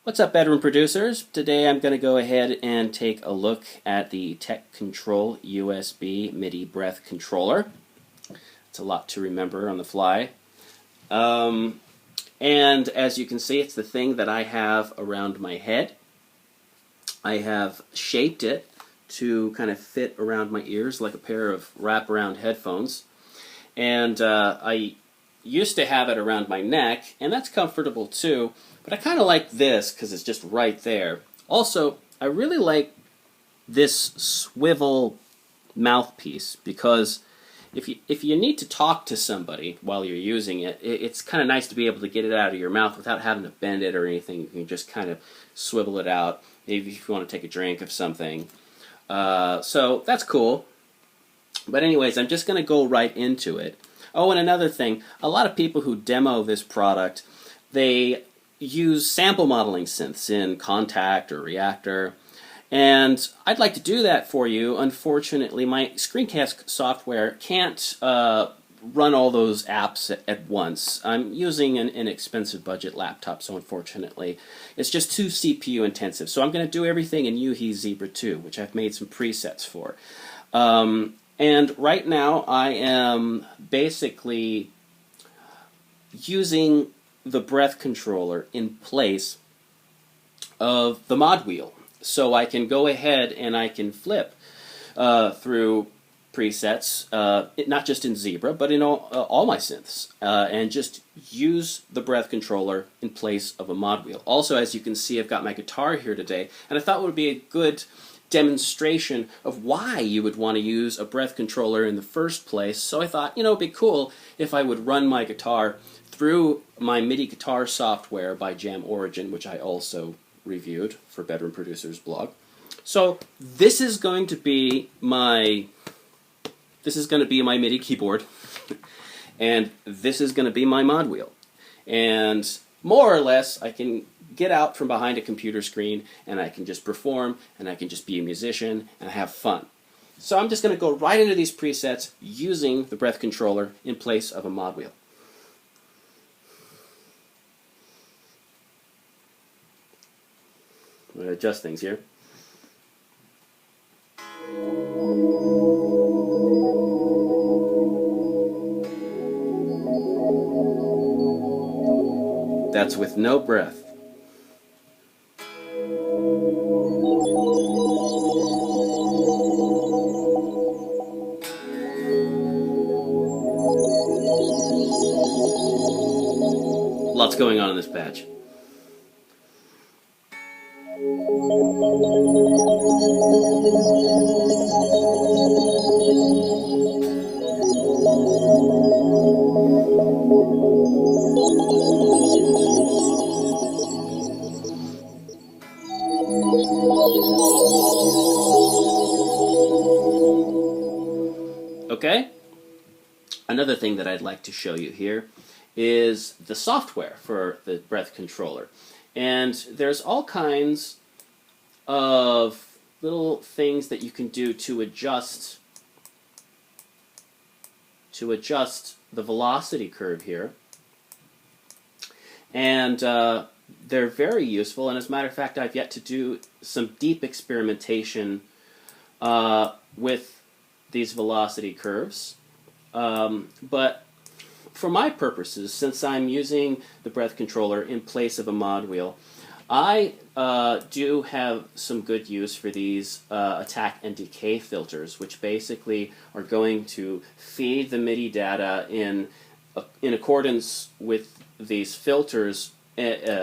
What's up, bedroom producers? Today I'm going to go ahead and take a look at the TEControl USB MIDI breath controller. It's a lot to remember on the fly. And as you can see, it's the thing that I have around my head. I have shaped it to kind of fit around my ears like a pair of wraparound headphones. And I used to have it around my neck, and that's comfortable too. But I kind of like this because it's just right there. Also, I really like this swivel mouthpiece because if you need to talk to somebody while you're using it, it's kind of nice to be able to get it out of your mouth without having to bend it or anything. You can just kind of swivel it out, maybe if you want to take a drink of something. So that's cool. But anyways, I'm just going to go right into it. Oh, and another thing, a lot of people who demo this product, they use sample modeling synths in Contact or Reactor, and I'd like to do that for you. Unfortunately, my screencast software can't run all those apps at once. I'm using an inexpensive budget laptop, so unfortunately it's just too CPU intensive. So I'm going to do everything in UHE Zebra 2, which I've made some presets for. And right now I am basically using the breath controller in place of the mod wheel. So I can go ahead and I can flip through presets, not just in Zebra, but in all my synths, and just use the breath controller in place of a mod wheel. Also, as you can see, I've got my guitar here today, and I thought it would be a good demonstration of why you would want to use a breath controller in the first place. So I thought, you know, it'd be cool if I would run my guitar through my MIDI guitar software by Jam Origin, which I also reviewed for Bedroom Producers blog. So this is going to be my MIDI keyboard, and this is going to be my mod wheel. And more or less, I can get out from behind a computer screen and I can just perform and I can just be a musician and have fun. So I'm just going to go right into these presets using the breath controller in place of a mod wheel. I'm going to adjust things here. That's with no breath. Lots going on in this patch. Okay? Another thing that I'd like to show you here is the software for the breath controller. And there's all kinds of little things that you can do to adjust the velocity curve here. And they're very useful, and as a matter of fact, I've yet to do some deep experimentation with these velocity curves. But for my purposes, since I'm using the breath controller in place of a mod wheel, I do have some good use for these attack and decay filters, which basically are going to feed the MIDI data in accordance with these filters,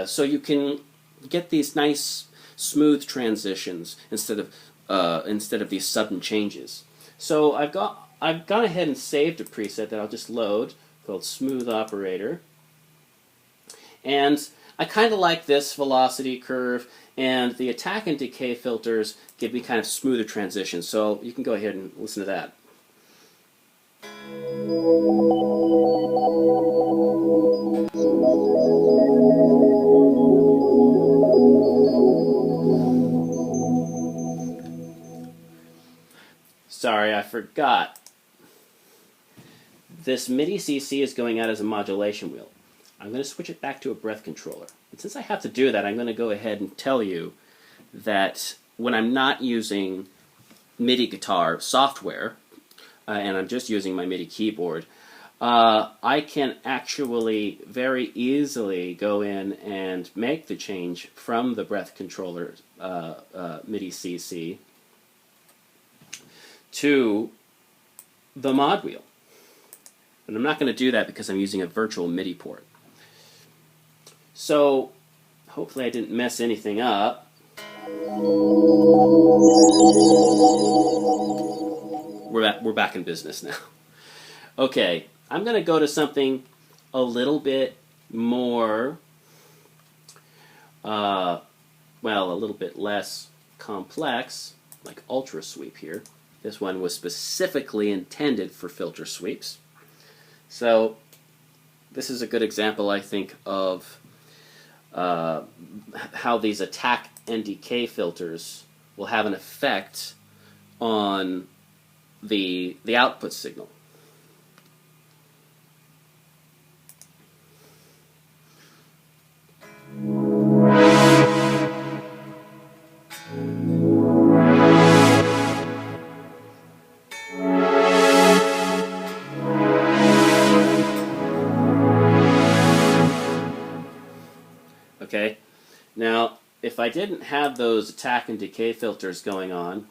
so you can get these nice smooth transitions instead of these sudden changes. So I've gone ahead and saved a preset that I'll just load called Smooth Operator. And I kind of like this velocity curve, and the attack and decay filters give me kind of smoother transitions. So you can go ahead and listen to that. Sorry, I forgot. This MIDI CC is going out as a modulation wheel. I'm going to switch it back to a breath controller. And since I have to do that, I'm going to go ahead and tell you that when I'm not using MIDI guitar software, and I'm just using my MIDI keyboard, I can actually very easily go in and make the change from the breath controller MIDI CC to the mod wheel. And I'm not going to do that because I'm using a virtual MIDI port. So hopefully I didn't mess anything up. We're back in business now. Okay, I'm going to go to something a little bit more, well, a little bit less complex, like ultra sweep here. This one was specifically intended for filter sweeps. So this is a good example, I think, of how these attack and decay filters will have an effect on the output signal. Okay, now if I didn't have those attack and decay filters going on,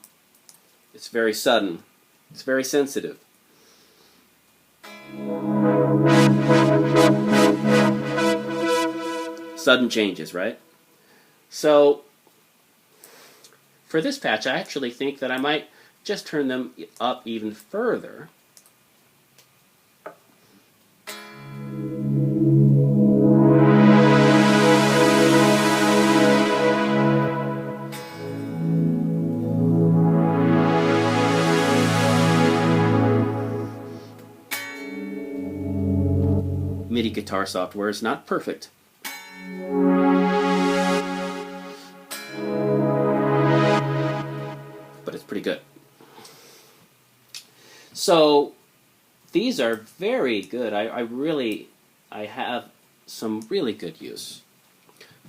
it's very sudden, it's very sensitive. Sudden changes, right? So for this patch, I actually think that I might just turn them up even further. MIDI guitar software is not perfect. But it's pretty good. So these are very good. I have some really good use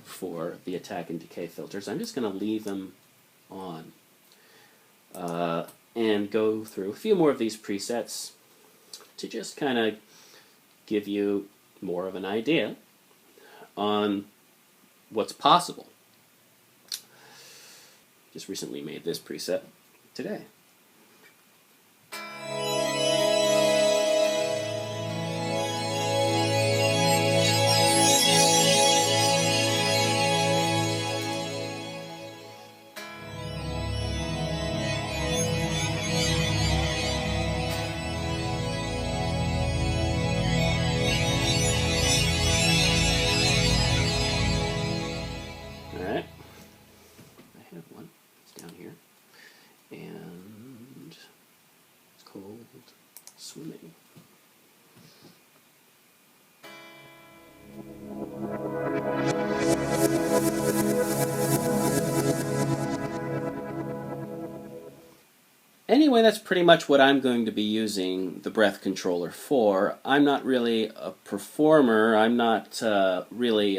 for the attack and decay filters. I'm just going to leave them on and go through a few more of these presets to just kind of give you more of an idea on what's possible. Just recently made this preset today. And it's called Swimming. Anyway, that's pretty much what I'm going to be using the breath controller for. I'm not really a performer. I'm not really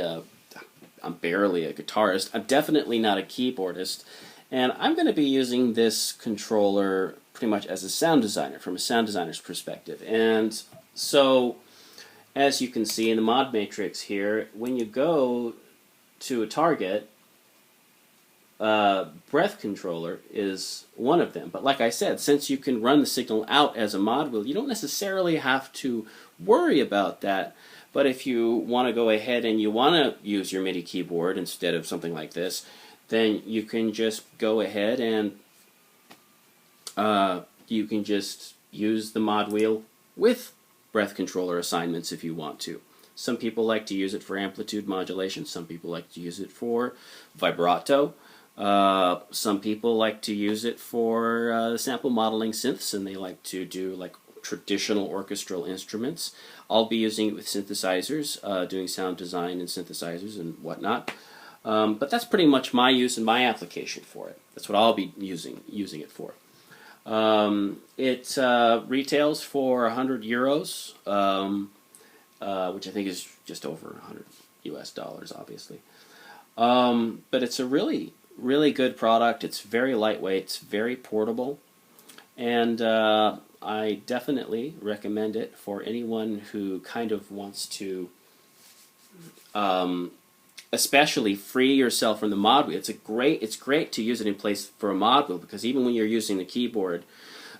I'm barely a guitarist. I'm definitely not a keyboardist. And I'm going to be using this controller pretty much as a sound designer, from a sound designer's perspective. And so, as you can see in the mod matrix here, when you go to a target, breath controller is one of them. But like I said, since you can run the signal out as a mod wheel, you don't necessarily have to worry about that. But if you want to go ahead and you want to use your MIDI keyboard instead of something like this, then you can just go ahead and you can just use the mod wheel with breath controller assignments if you want to. Some people like to use it for amplitude modulation. Some people like to use it for vibrato. Some people like to use it for sample modeling synths, and they like to do like traditional orchestral instruments. I'll be using it with synthesizers, doing sound design and synthesizers and whatnot. But that's pretty much my use and my application for it. That's what I'll be using it for. It retails for €100, which I think is just over $100 US, obviously. But it's a really, really good product. It's very lightweight. It's very portable. And I definitely recommend it for anyone who kind of wants to especially free yourself from the mod wheel. It's great to use it in place for a mod wheel, because even when you're using the keyboard,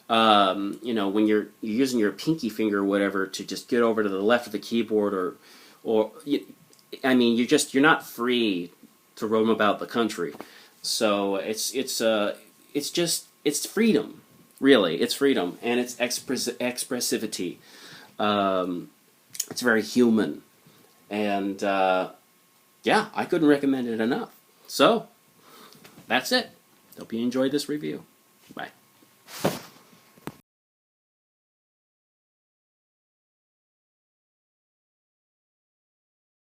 you know, when you're using your pinky finger or whatever to just get over to the left of the keyboard, I mean, you're not free to roam about the country. So it's freedom, really. It's freedom, and it's expressivity. It's very human, and yeah, I couldn't recommend it enough. So that's it. Hope you enjoyed this review. Bye.